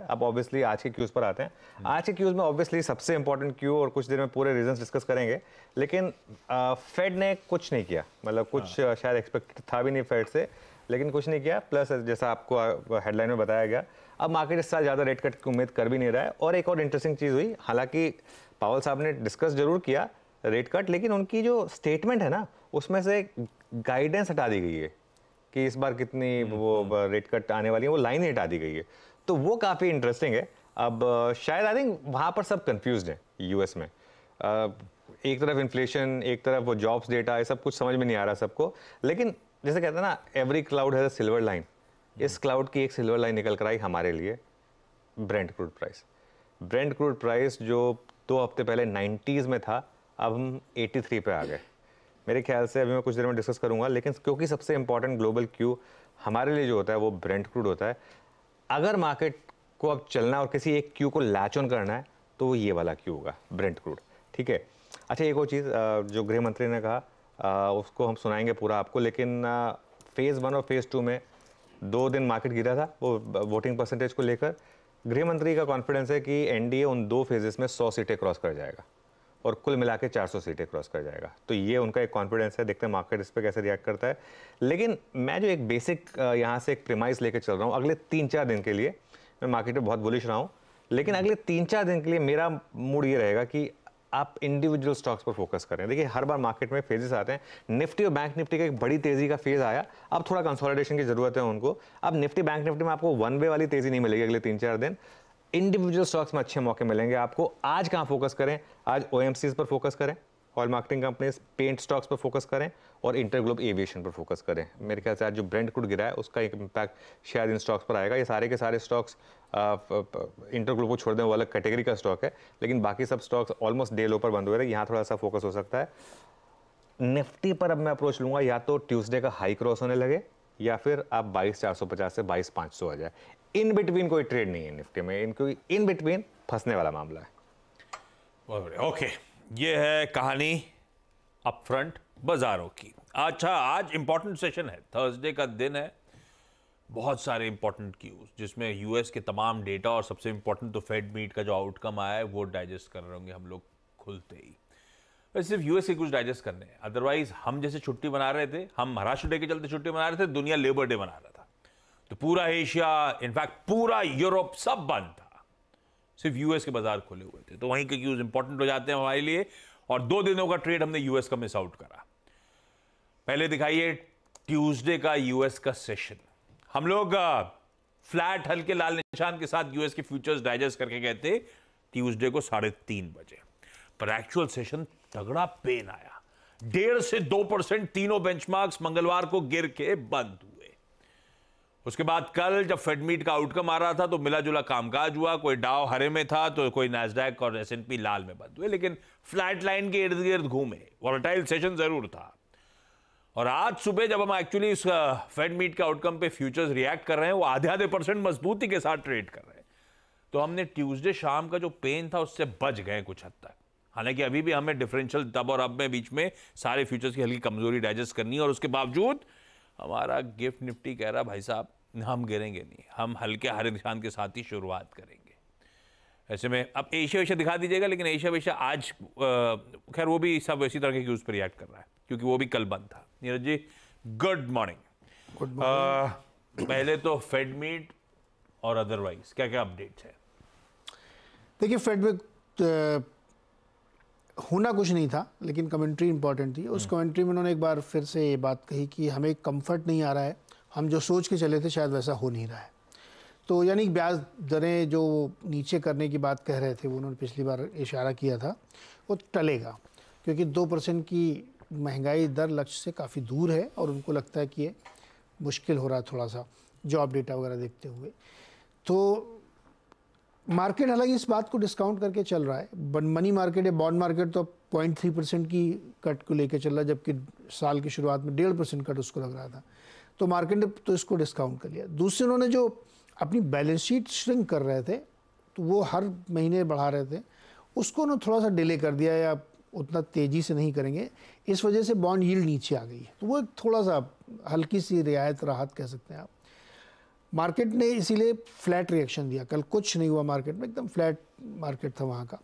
अब ऑब्वियसली आज के क्यूज पर आते हैं। आज के क्यूज में ऑब्वियसली सबसे इंपॉर्टेंट क्यू, और कुछ देर में पूरे रीजंस डिस्कस करेंगे, लेकिन फेड ने कुछ नहीं किया, मतलब कुछ शायद एक्सपेक्ट था भी नहीं फेड से, लेकिन कुछ नहीं किया। प्लस जैसा आपको हेडलाइन में बताया गया, अब मार्केट इस साल ज़्यादा रेट कट की उम्मीद कर भी नहीं रहा है। और एक और इंटरेस्टिंग चीज़ हुई, हालांकि पावल साहब ने डिस्कस जरूर किया रेट कट, लेकिन उनकी जो स्टेटमेंट है ना, उसमें से गाइडेंस हटा दी गई है कि इस बार कितनी वो रेट कट आने वाली है, वो लाइन ही हटा दी गई है। तो वो काफ़ी इंटरेस्टिंग है। अब शायद आई थिंक वहाँ पर सब कंफ्यूज्ड हैं यूएस में। एक तरफ इन्फ्लेशन, एक तरफ वो जॉब्स डेटा, ये सब कुछ समझ में नहीं आ रहा सबको। लेकिन जैसे कहते हैं ना, every cloud has a silver line. इस क्लाउड की एक सिल्वर लाइन निकल कर आई हमारे लिए, Brent crude price. Brent crude price जो 2 हफ्ते पहले 90s में था, अब हम 83 पे आ गए। मेरे ख्याल से अभी मैं कुछ देर में डिस्कस करूंगा, लेकिन क्योंकि सबसे इंपॉर्टेंट ग्लोबल क्यू हमारे लिए जो होता है वो ब्रेंट क्रूड होता है। अगर मार्केट को अब चलना और किसी एक क्यू को लैच ऑन करना है तो वो ये वाला क्यू होगा, ब्रेंट क्रूड। ठीक है। अच्छा, एक और चीज़ जो गृह मंत्री ने कहा, उसको हम सुनाएंगे पूरा आपको, लेकिन फेज़ 1 और फेज़ 2 में 2 दिन मार्केट गिरा था वो वोटिंग परसेंटेज को लेकर। गृह मंत्री का कॉन्फिडेंस है कि एनडीए उन 2 फेजेस में 100 सीटें क्रॉस कर जाएगा और कुल मिला के 400 सीटें क्रॉस कर जाएगा। तो ये उनका एक कॉन्फिडेंस है, देखते हैं मार्केट इस पर कैसे रिएक्ट करता है। लेकिन मैं जो एक बेसिक यहाँ से एक प्रीमाइस लेकर चल रहा हूँ, अगले 3-4 दिन के लिए मैं मार्केट में बहुत बुलिश रहा हूँ, लेकिन अगले 3-4 दिन के लिए मेरा मूड ये रहेगा कि आप इंडिविजुअल स्टॉक्स पर फोकस करें। देखिए, हर बार मार्केट में फेजेस आते हैं। निफ्टी और बैंक निफ्टी का एक बड़ी तेजी का फेज आया, अब थोड़ा कंसोलिडेशन की जरूरत है उनको। अब निफ्टी बैंक निफ्टी में आपको वन वे वाली तेजी नहीं मिलेगी अगले 3-4 दिन। इंडिविजुअल स्टॉक्स में अच्छे मौके मिलेंगे आपको। आज कहाँ फोकस करें? आज ओएमसीज पर फोकस करें, oil marketing companies, paint stocks पर फोकस करें और इंटरग्लोब एविएशन पर फोकस करें। मेरे ख्याल से आज जो ब्रेंट क्रूड गिरा है उसका एक इम्पैक्ट शायद इन स्टॉक्स पर आएगा। ये सारे के सारे स्टॉक्स इंटरग्लोब को छोड़ दें, वो अलग कैटेगरी का स्टॉक है, लेकिन बाकी सब स्टॉक्स ऑलमोस्ट डे लो पर बंद हुए रहे। यहाँ थोड़ा सा फोकस हो सकता है। निफ्टी पर अब मैं अप्रोच लूंगा, या तो ट्यूसडे का हाई क्रॉस होने लगे या फिर आप 22,450 से 22,500 आ जाए। इन बिटवीन कोई ट्रेड नहीं है निफ्टी में, इनको इन बिटवीन फंसने वाला मामला है। बहुत बढ़िया। ओके, ये है कहानी अपफ्रंट बाजारों की। अच्छा, आज इंपॉर्टेंट सेशन है, थर्सडे का दिन है, बहुत सारे इंपॉर्टेंट क्यूज जिसमें यूएस के तमाम डेटा और सबसे इंपॉर्टेंट तो फेड मीट का जो आउटकम आया है वो डाइजेस्ट कर रहे होंगे हम लोग खुलते ही। सिर्फ यूएस के कुछ डाइजेस्ट करने हैं, अदरवाइज हम जैसे छुट्टी मना रहे थे, हम महाराष्ट्र डे के चलते छुट्टी मना रहे थे, दुनिया लेबर डे मना रहा था। तो पूरा एशिया, इनफैक्ट पूरा यूरोप सब बंद था, सिर्फ यूएस के बाजार खुले हुए थे। तो वहीं के क्यूज इंपॉर्टेंट हो जाते हैं हमारे लिए। और 2 दिनों का ट्रेड हमने यूएस का मिस आउट करा। पहले दिखाइए ट्यूसडे का यूएस का सेशन। हम लोग फ्लैट हल्के लाल निशान के साथ यूएस के फ्यूचर्स डाइजेस्ट करके गए थे ट्यूसडे को 3:30 बजे, पर एक्चुअल सेशन तगड़ा पेन आया। 1.5 से 2% तीनों बेंचमार्क्स मंगलवार को गिर के बंद हुए। उसके बाद कल जब फेड मीट का आउटकम आ रहा था तो मिला जुला कामकाज हुआ। कोई डाउ हरे में था तो कोई नैस्डैक और एसएनपी लाल में बंद हुए, लेकिन फ्लैट लाइन के इर्द गिर्द घूमे। वॉलेटाइल सेशन जरूर था। और आज सुबह जब हम एक्चुअली इस फेड मीट के आउटकम पे फ्यूचर्स रिएक्ट कर रहे हैं, वो आधे % मजबूती के साथ ट्रेड कर रहे हैं। तो हमने ट्यूसडे शाम का जो पेन था उससे बच गए कुछ हद तक। हालांकि अभी भी हमें डिफरेंशियल तब और अब में बीच में सारे फ्यूचर्स की हल्की कमजोरी डाइजेस्ट करनी है। और उसके बावजूद हमारा गिफ्ट निफ्टी कह रहा भाई साहब हम गिरेंगे नहीं, हम हल्के हरे निशान के साथ ही शुरुआत करेंगे। ऐसे में अब एशिया दिखा दीजिएगा, लेकिन एशिया आज खैर वो भी सब इसी तरह के क्यूज पर रिएक्ट कर रहा है क्योंकि वो भी कल बंद था। Neeraj ji, good morning. Good morning. पहले तो फेड मीट और अदरवाइज क्या क्या अपडेट्स है? देखिए, फेड में होना कुछ नहीं था, लेकिन कमेंट्री इंपॉर्टेंट थी। उस कमेंट्री में उन्होंने एक बार फिर से ये बात कही कि हमें कंफर्ट नहीं आ रहा है, हम जो सोच के चले थे शायद वैसा हो नहीं रहा है। तो यानी ब्याज दरें जो नीचे करने की बात कह रहे थे, वो उन्होंने पिछली बार इशारा किया था, वो टलेगा क्योंकि 2% की महंगाई दर लक्ष्य से काफ़ी दूर है और उनको लगता है कि ये मुश्किल हो रहा है थोड़ा सा जॉब डेटा वगैरह देखते हुए। तो मार्केट हालांकि इस बात को डिस्काउंट करके चल रहा है। मनी मार्केट या बॉन्ड मार्केट तो 0.3% की कट को लेकर चल रहा है, जबकि साल की शुरुआत में 1.5% कट उसको लग रहा था। तो मार्केट ने तो इसको डिस्काउंट कर लिया। दूसरे, उन्होंने जो अपनी बैलेंस शीट श्रिंक कर रहे थे, तो वो हर महीने बढ़ा रहे थे, उसको उन्होंने थोड़ा सा डिले कर दिया या उतना तेज़ी से नहीं करेंगे। इस वजह से बॉन्ड यील्ड नीचे आ गई है। तो वो एक थोड़ा सा हल्की सी रियायत राहत कह सकते हैं आप। मार्केट ने इसीलिए फ्लैट रिएक्शन दिया, कल कुछ नहीं हुआ मार्केट में, एकदम फ्लैट मार्केट था वहाँ का,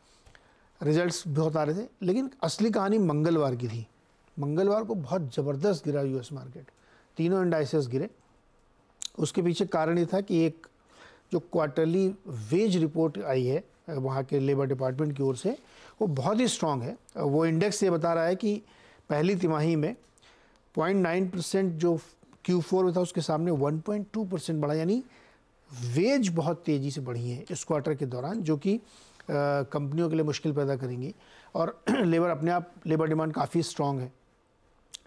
रिजल्ट्स बहुत आ रहे थे। लेकिन असली कहानी मंगलवार की थी। मंगलवार को बहुत ज़बरदस्त गिरा यूएस मार्केट, तीनों इंडाइसेस गिरे। उसके पीछे कारण ये था कि एक जो क्वार्टरली वेज रिपोर्ट आई है वहाँ के लेबर डिपार्टमेंट की ओर से, वो बहुत ही स्ट्रांग है। वो इंडेक्स ये बता रहा है कि पहली तिमाही में 0.9% जो Q4 में था उसके सामने 1.2% बढ़ा, यानी वेज बहुत तेज़ी से बढ़ी है इस क्वार्टर के दौरान, जो कि कंपनियों के लिए मुश्किल पैदा करेंगी। और लेबर अपने आप, लेबर डिमांड काफ़ी स्ट्रांग है,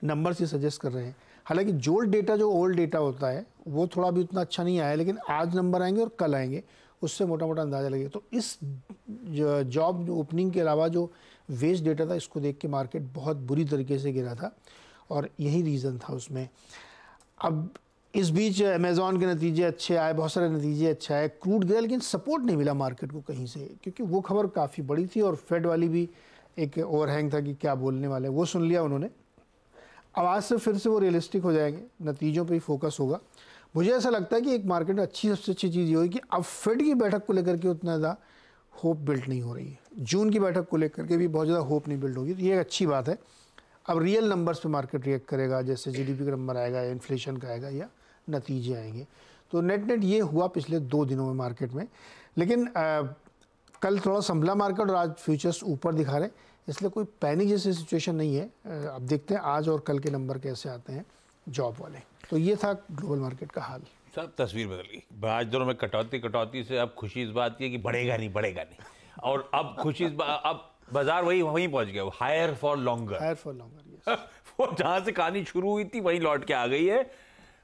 नंबर्स ये सजेस्ट कर रहे हैं। हालांकि जोल्ड डेटा जो ओल्ड डेटा होता है वो थोड़ा भी उतना अच्छा नहीं आया, लेकिन आज नंबर आएंगे और कल आएंगे, उससे मोटा मोटा अंदाज़ा लगेगा। तो इस जॉब ओपनिंग के अलावा जो वेज डेटा था, इसको देख के मार्केट बहुत बुरी तरीके से गिरा था, और यही रीज़न था उसमें। अब इस बीच अमेज़ॉन के नतीजे अच्छे आए, बहुत सारे नतीजे अच्छे आए, क्रूड गिरा, लेकिन सपोर्ट नहीं मिला मार्केट को कहीं से, क्योंकि वो खबर काफ़ी बड़ी थी और फेड वाली भी एक ओवरहैंग था कि क्या बोलने वाले, वो सुन लिया उन्होंने। अब आज से फिर से वो रियलिस्टिक हो जाएंगे, नतीजों पे ही फोकस होगा। मुझे ऐसा लगता है कि एक मार्केट में सबसे अच्छी चीज़ ये होगी कि अब फेड की बैठक को लेकर के उतना ज़्यादा होप बिल्ड नहीं हो रही है, जून की बैठक को लेकर के भी बहुत ज़्यादा होप नहीं बिल्ड होगी, तो ये एक अच्छी बात है। अब रियल नंबर्स पे मार्केट रिएक्ट करेगा, जैसे जीडीपी का नंबर आएगा, इन्फ्लेशन का आएगा, या नतीजे आएंगे। तो नेट ये हुआ पिछले 2 दिनों में मार्केट में। लेकिन कल थोड़ा संभला मार्केट और आज फ्यूचर्स ऊपर दिखा रहे, इसलिए कोई पैनिक जैसी सिचुएशन नहीं है। अब देखते हैं आज और कल के नंबर कैसे आते हैं जॉब वाले। तो ये था ग्लोबल मार्केट का हाल। सब तस्वीर बदल गई। आज दोनों में कटौती से अब खुशी इस बात की है कि बढ़ेगा नहीं, और अब खुशी अब बाजार वहीं पहुंच गया, हायर फॉर लॉन्गर, वो जहां से कहानी शुरू हुई थी वहीं लौट के आ गई है।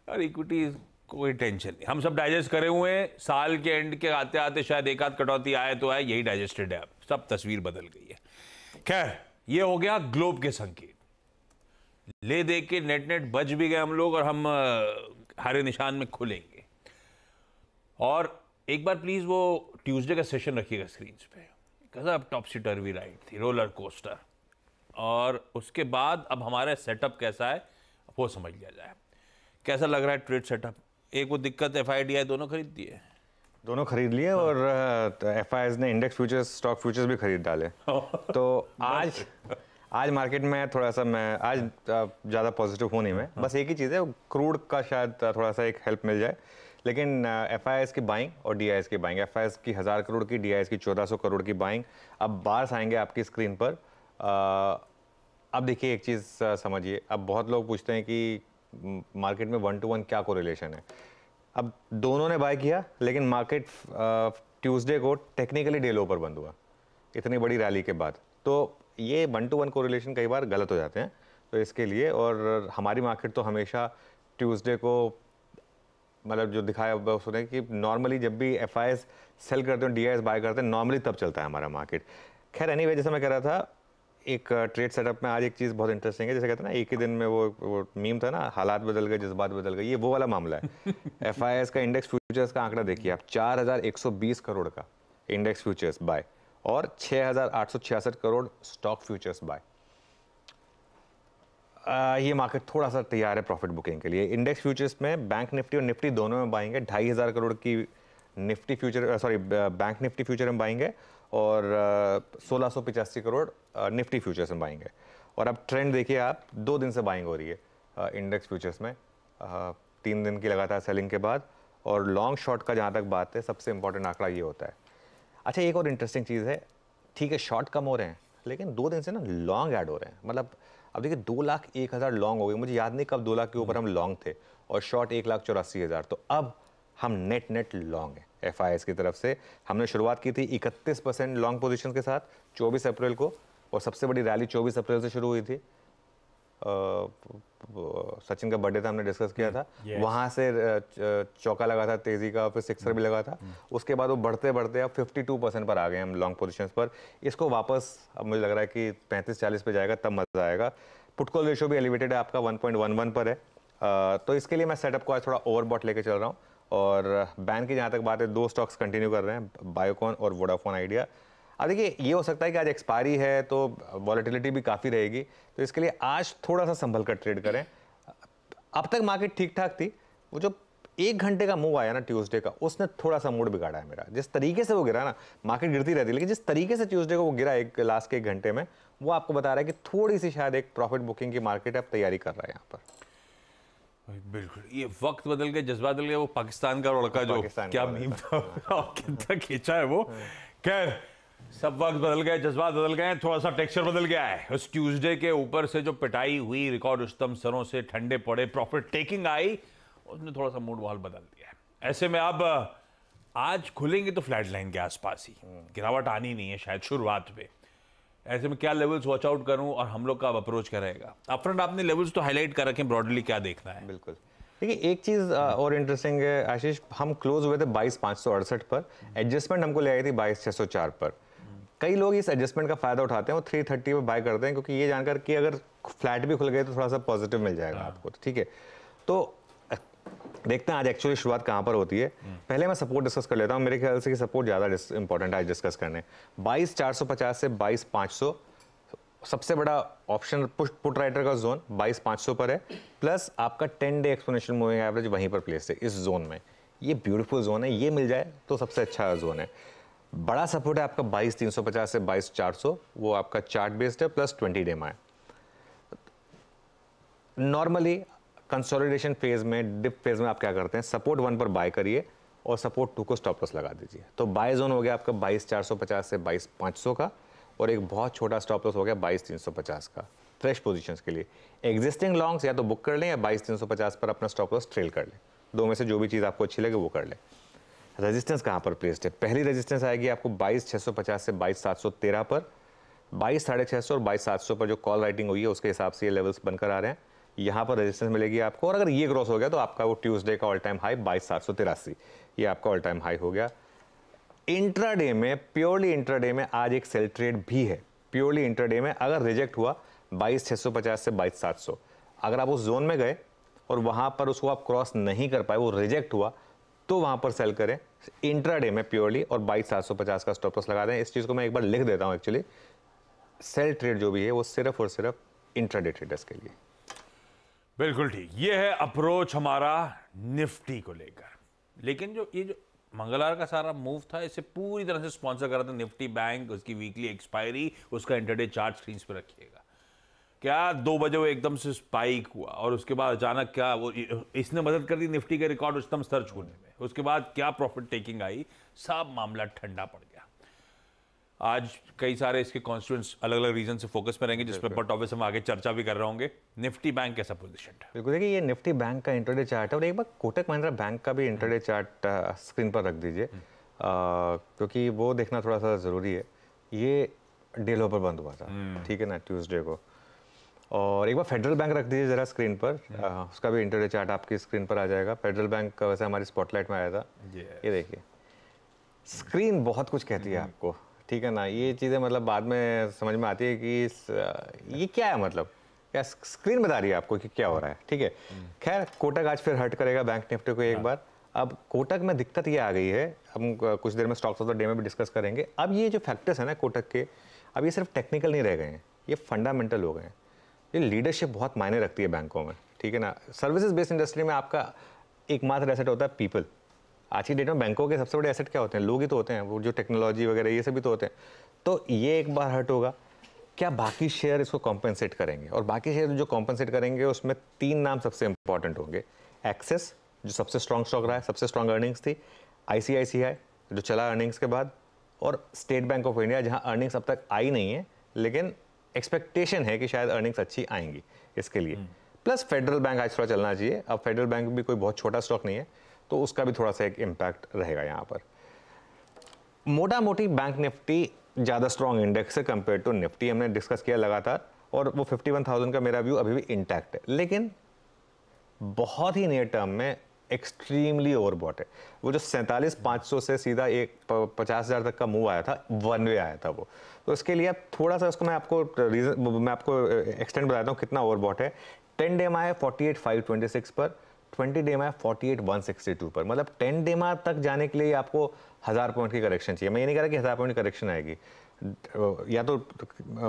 और इक्विटी कोई टेंशन नहीं, हम सब डाइजेस्ट करे हुए हैं। साल के एंड के आते आते शायद एक आध कटौती आए तो आए, यही डाइजेस्टेड है। अब सब तस्वीर बदल गई है। खैर, ये हो गया ग्लोब के संकेत। ले दे के नेट बच भी गए हम लोग, और हम हरे निशान में खुलेंगे। और एक बार प्लीज वो ट्यूसडे का सेशन रखिएगा स्क्रीन पे, अब टॉपसी टर्वी राइड थी, रोलर कोस्टर। और उसके बाद अब हमारा सेटअप कैसा है वो समझ लिया जाए। कैसा लग रहा है ट्रेड सेटअप? एक वो दिक्कत FIDI दोनों खरीद दिए, दोनों खरीद लिए, और FIs ने इंडेक्स फ्यूचर्स, स्टॉक फ्यूचर्स भी खरीद डाले। तो आज मार्केट में थोड़ा सा मैं आज ज़्यादा पॉजिटिव हूँ नहीं मैं। बस एक ही चीज़ है, क्रूड का शायद थोड़ा सा एक हेल्प मिल जाए, लेकिन FIs की बाइंग और DIs की बाइंग, FIs की 1000 करोड़ की, DIs की 1400 करोड़ की बाइंग अब बार्स आएंगे आपकी स्क्रीन पर। अब देखिए एक चीज़ समझिए, अब बहुत लोग पूछते हैं कि मार्केट में 1-to-1 क्या कोरिलेशन है। अब दोनों ने बाय किया, लेकिन मार्केट ट्यूसडे को टेक्निकली डे लो पर बंद हुआ इतनी बड़ी रैली के बाद। तो ये 1-to-1 कोरिलेशन कई बार गलत हो जाते हैं, तो इसके लिए। और हमारी मार्केट तो हमेशा ट्यूसडे को मतलब जो दिखाया उसने कि नॉर्मली जब भी FIs सेल करते हैं, DIs बाय करते हैं, नॉर्मली तब चलता है हमारा मार्केट। खैर एनीवे, जैसे मैं कह रहा था, एक ट्रेड सेटअप में आज एक चीज़ बहुत इंटरेस्टिंग है। जैसे कहते हैं ना, एक ही दिन में वो मीम था ना, हालात बदल गए, जज्बात बदल गए, ये वो वाला मामला है। FIs का इंडेक्स फ्यूचर्स का आंकड़ा देखिए आप, 4120 करोड़ का इंडेक्स फ्यूचर्स बाय और 6866 करोड़ स्टॉक फ्यूचर्स बाय। ये मार्केट थोड़ा सा तैयार है प्रॉफिट बुकिंग के लिए। इंडेक्स फ्यूचर्स में बैंक निफ्टी और निफ्टी दोनों में बाइंग है। 2500 करोड़ की Nifty future, bank Nifty future में बाइंग है, और 1685 करोड़ निफ्टी फ्यूचर्स में बाइंग है। और अब ट्रेंड देखिए आप, 2 दिन से बाइंग हो रही है इंडेक्स फ्यूचर्स में, 3 दिन की लगातार सेलिंग के बाद। और लॉन्ग शॉर्ट का जहाँ तक बात है, सबसे इंपॉर्टेंट आंकड़ा ये होता है। अच्छा, एक और इंटरेस्टिंग चीज़ है, ठीक है शॉर्ट कम हो रहे हैं, लेकिन 2 दिन से ना लॉन्ग ऐड हो रहे हैं। मतलब अब देखिए 2,01,000 लॉन्ग हो गए, मुझे याद नहीं कब 2 लाख के ऊपर हम लॉन्ग थे, और शॉर्ट 1,84,000। तो अब हम नेट लॉन्ग है FIs की तरफ से। हमने शुरुआत की थी 31% लॉन्ग पोजीशन के साथ 24 अप्रैल को, और सबसे बड़ी रैली 24 अप्रैल से शुरू हुई थी। सचिन का बर्थडे था, हमने डिस्कस किया था, वहाँ से चौका लगा था तेजी का, फिर सिक्सर भी लगा था। उसके बाद वो बढ़ते बढ़ते अब 52% पर आ गए हम लॉन्ग पोजीशंस पर। इसको वापस अब मुझे लग रहा है कि 35-40 पे जाएगा, तब मजा आएगा। पुट कॉल रेशियो भी एलिवेटेड है आपका, 1.11 पर है। तो इसके लिए मैं सेटअप को आज थोड़ा ओवरबॉट लेके चल रहा हूँ। और बैंक की जहाँ तक बात है, 2 स्टॉक्स कंटिन्यू कर रहे हैं, बायोकॉन और वोडाफोन आइडिया। अब देखिए ये हो सकता है कि आज एक्सपायरी है तो वॉलेटिलिटी भी काफ़ी रहेगी, तो इसके लिए आज थोड़ा सा संभल कर ट्रेड करें। अब तक मार्केट ठीक ठाक थी, वो जो 1 घंटे का मूव आया ना ट्यूसडे का, उसने थोड़ा सा मूड बिगाड़ा है मेरा। जिस तरीके से वो गिरा ना, मार्केट गिरती रहती है, लेकिन जिस तरीके से ट्यूसडे को वो गिरा एक लास्ट के 1 घंटे में, वो आपको बता रहा है कि थोड़ी सी शायद एक प्रॉफिट बुकिंग की मार्केट अब तैयारी कर रहा है यहाँ पर। बिल्कुल, ये वक्त बदल गए, जज्बात बदल गए। वो पाकिस्तान का लड़का जो क्या मीम था, कितना खींचा है वो। खैर, सब वक्त बदल गए, जज्बात बदल गए, थोड़ा सा टेक्सचर बदल गया है। उस ट्यूसडे के ऊपर से जो पिटाई हुई, रिकॉर्ड उच्चतम स्तरों से ठंडे पड़े, प्रॉफिट टेकिंग आई, उसने थोड़ा सा मूड माहौल बदल दिया है। ऐसे में अब आज खुलेंगे तो फ्लैट लाइन के आसपास ही, गिरावट आनी नहीं है शायद शुरुआत में। ऐसे में क्या लेवल्स वॉच आउट करूं और हम लोग का अप्रोच क्या रहेगा? अपफ्रंट आपने लेवल्स तो हाईलाइट कर रखे हैं, ब्रॉडली क्या देखना है? बिल्कुल, देखिए एक चीज़ और इंटरेस्टिंग है आशीष, हम क्लोज हुए थे 22,568 पर, एडजस्टमेंट हमको ले आई थी 22,604 पर। कई लोग इस एडजस्टमेंट का फायदा उठाते हैं, वो 330 पे बाय करते हैं, क्योंकि ये जानकर कि अगर फ्लैट भी खुल गए तो थोड़ा सा पॉजिटिव मिल जाएगा आपको, ठीक है। तो देखते हैं आज एक्चुअली शुरुआत कहाँ पर होती है। पहले मैं सपोर्ट डिस्कस कर लेता हूँ, मेरे ख्याल से कि सपोर्ट ज़्यादा इंपॉर्टेंट है आज डिस्कस करने। 22,450 से 22,500 सबसे बड़ा ऑप्शन पुट राइटर का जोन 22,500 पर है, प्लस आपका 10 डे एक्सपोनेंशियल मूविंग एवरेज वहीं पर प्लेस है इस जोन में। ये ब्यूटीफुल जोन है, ये मिल जाए तो सबसे अच्छा जोन है। बड़ा सपोर्ट है आपका 22,350 से 22,400, वो आपका चार्ट बेस्ड है, प्लस 20 डे में। नॉर्मली कंसोलिडेशन फेज में, डिप फेज में आप क्या करते हैं, सपोर्ट 1 पर बाय करिए और सपोर्ट 2 को स्टॉप लॉस लगा दीजिए। तो बाय जोन हो गया आपका 22,450 से 22,500 का, और एक बहुत छोटा स्टॉप लॉस हो गया 22,350 का फ्रेश पोजीशंस के लिए। एग्जिस्टिंग लॉन्ग्स या तो बुक कर लें या 22,350 पर अपना स्टॉप लॉस ट्रेल कर लें, दो में से जो भी चीज़ आपको अच्छी लगे वो कर लें। रेजिस्टेंस कहाँ पर प्लेस्ड है? पहली रेजिस्टेंस आएगी आपको 22,650 से 22,713 पर, 22,650 और 22,700 पर जो कॉल राइटिंग हुई है उसके हिसाब से ये लेवल्स बनकर आ रहे हैं। यहाँ पर रेजिस्टेंस मिलेगी आपको, और अगर ये क्रॉस हो गया तो आपका वो ट्यूसडे का ऑल टाइम हाई 22,783, ये आपका ऑल टाइम हाई हो गया। इंट्राडे में, प्योरली इंट्राडे में आज एक सेल ट्रेड भी है। प्योरली इंट्राडे में अगर रिजेक्ट हुआ 22,650 से 22,700, अगर आप उस जोन में गए और वहाँ पर उसको आप क्रॉस नहीं कर पाए, वो रिजेक्ट हुआ, तो वहाँ पर सेल करें इंट्राडे में प्योरली, और 22,750 का स्टॉप लॉस लगा दें। इस चीज़ को मैं एक बार लिख देता हूँ, एक्चुअली सेल ट्रेड जो भी है वो सिर्फ और सिर्फ इंट्राडे ट्रेडर्स के लिए। बिल्कुल ठीक, ये है अप्रोच हमारा निफ्टी को लेकर। लेकिन जो ये जो मंगलवार का सारा मूव था, इसे पूरी तरह से स्पॉन्सर कर रहा था निफ्टी बैंक, उसकी वीकली एक्सपायरी, उसका इंटरडे चार्ट स्क्रीन पे रखिएगा। क्या 2 बजे वो एकदम से स्पाइक हुआ और उसके बाद अचानक क्या वो इसने मदद कर दी निफ्टी के रिकॉर्ड उच्चतम स्तर छूने में। उसके बाद क्या प्रॉफिट टेकिंग आई, सब मामला ठंडा पड़ गया। आज कई सारे इसके कॉन्स्टिट्यूएंट्स अलग अलग रीजन से फोकस में रहेंगे, जिस पर बट ऑब्वियस हम आगे चर्चा भी कर रहे होंगे। निफ्टी बैंक कैसा पोजीशन है? बिल्कुल, देखिए ये निफ्टी बैंक का इंटरडे चार्ट है, और एक बार कोटक महिंद्रा बैंक का भी इंटरडे चार्ट स्क्रीन पर रख दीजिए, क्योंकि वो देखना थोड़ा सा ज़रूरी है। ये डे लो पर बंद हुआ था, ठीक है ना, ट्यूसडे को। और एक बार फेडरल बैंक रख दीजिए ज़रा स्क्रीन पर, उसका भी इंटरडे चार्ट आपकी स्क्रीन पर आ जाएगा। फेडरल बैंक का वैसे हमारी स्पॉटलाइट में आया था, ये देखिए स्क्रीन बहुत कुछ कहती है आपको, ठीक है ना। ये चीज़ें मतलब बाद में समझ में आती है कि ये क्या है, मतलब क्या स्क्रीन बता रही है आपको कि क्या हो रहा है, ठीक है। खैर कोटक आज फिर हर्ट करेगा बैंक निफ्टी को एक बार। अब कोटक में दिक्कत ये आ गई है, हम कुछ देर में स्टॉक्स ऑफ द डे में भी डिस्कस करेंगे। अब ये जो फैक्टर्स है ना कोटक के, अब ये सिर्फ टेक्निकल नहीं रह गए हैं, ये फंडामेंटल हो गए हैं। ये लीडरशिप बहुत मायने रखती है बैंकों में, ठीक है ना। सर्विसेज बेस्ड इंडस्ट्री में आपका एकमात्र एसेट होता है पीपल। आज की डेट में बैंकों के सबसे बड़े एसेट क्या होते हैं? लोग ही तो होते हैं, वो जो टेक्नोलॉजी वगैरह ये सभी तो होते हैं। तो ये एक बार हर्ट होगा, क्या बाकी शेयर इसको कॉम्पेंसेट करेंगे? और बाकी शेयर जो कॉम्पेंसेट करेंगे उसमें 3 नाम सबसे इंपॉर्टेंट होंगे। एक्सिस जो सबसे स्ट्रॉन्ग स्टॉक रहा है, सबसे स्ट्रॉन्ग अर्निंग्स थी, ICICI जो चला अर्निंग्स के बाद, और स्टेट बैंक ऑफ इंडिया जहाँ अर्निंग्स अब तक आई नहीं है लेकिन एक्सपेक्टेशन है कि शायद अर्निंग्स अच्छी आएंगी इसके लिए। प्लस फेडरल बैंक आज थोड़ा चलना चाहिए। अब फेडरल बैंक भी कोई बहुत छोटा स्टॉक नहीं है, तो उसका भी थोड़ा सा एक इम्पैक्ट रहेगा यहाँ पर। मोटा मोटी बैंक निफ्टी ज़्यादा स्ट्रॉन्ग इंडेक्स है कंपेयर टू निफ्टी, हमने डिस्कस किया लगातार, और वो 51,000 का मेरा व्यू अभी भी इंटैक्ट है। लेकिन बहुत ही नियर टर्म में एक्सट्रीमली ओवरबॉट है। वो जो 47,500 से सीधा 50,000 तक का मूव आया था, वन वे आया था वो, तो इसके लिए अब थोड़ा सा उसको मैं आपको एक्सटेंड बताता हूँ कितना ओवरबॉट है। 10 डे में है 48,526 पर, 20 डे में 48,162 पर। मतलब 10 डे में तक जाने के लिए आपको 1000 पॉइंट की करेक्शन चाहिए। मैं ये नहीं कह रहा कि 1000 पॉइंट की करेक्शन आएगी, या तो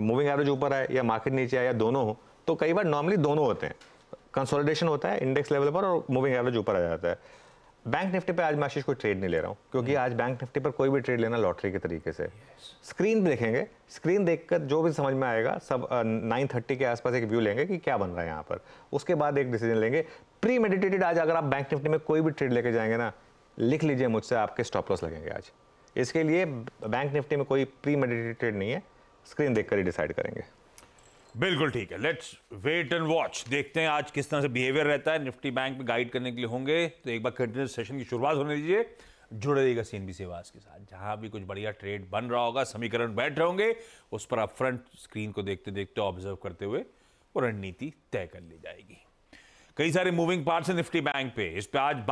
मूविंग एवरेज ऊपर आए या मार्केट नीचे आए या दोनों हो। तो कई बार नॉर्मली दोनों होते हैं, कंसोलिडेशन होता है इंडेक्स लेवल पर और मूविंग एवरेज ऊपर आ जाता है। बैंक निफ्टी पे आज मैं आशीष कोई ट्रेड नहीं ले रहा हूँ, क्योंकि आज बैंक निफ्टी पर कोई भी ट्रेड लेना लॉटरी के तरीके से। स्क्रीन देखेंगे, स्क्रीन देखकर जो भी समझ में आएगा, सब 9:30 के आसपास एक व्यू लेंगे कि क्या बन रहा है यहाँ पर, उसके बाद एक डिसीजन लेंगे। प्री मेडिटेटेड आज अगर आप बैंक निफ्टी में कोई भी ट्रेड लेके जाएंगे ना, लिख लीजिए मुझसे, आपके स्टॉप लॉस लगेंगे आज। इसके लिए बैंक निफ्टी में कोई प्री मेडिटेटेड नहीं है, स्क्रीन देखकर ही डिसाइड करेंगे। बिल्कुल ठीक है, लेट्स वेट एंड वॉच, देखते हैं आज किस तरह से बिहेवियर रहता है। निफ्टी बैंक में गाइड करने के लिए होंगे, तो एक बार कंटिन्यूस सेशन की शुरुआत होने दीजिए। जुड़े रहिएगा CNBC आवाज के साथ, जहां भी कुछ बढ़िया ट्रेड बन रहा होगा, समीकरण बैठ रहे होंगे, उस पर आप फ्रंट स्क्रीन को देखते देखते ऑब्जर्व करते हुए वो रणनीति तय कर ली जाएगी। कई सारे मूविंग पार्ट्स हैं निफ्टी बैंक पे, इस पे आज